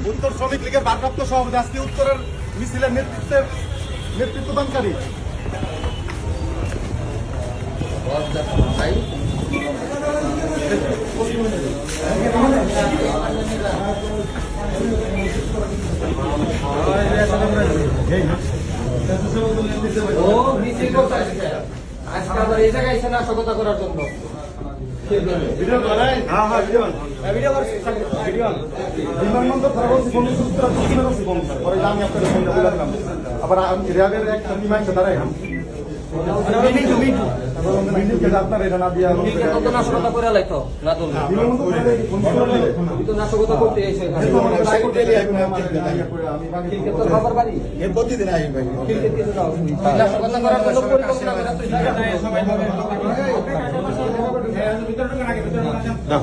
উত্তর শ্রমিক লীগের ভারপ্রাপ্ত সভাপতি আজকে উত্তরের মিছিলের নেতৃত্বদানকারী। আজকে আবার এই জায়গায় এসে নাশকতা করার জন্য আবার র্যাবের একটা বিমাইছে দাঁড়াই আপনার এটা না দিয়া নাশকতা করে লাইতো নাশকতা করতে এসে বাবার বাড়ি প্রতিদিন আই ভাই নাশকতা করার জন্য পরিকল্পনা করে তুই না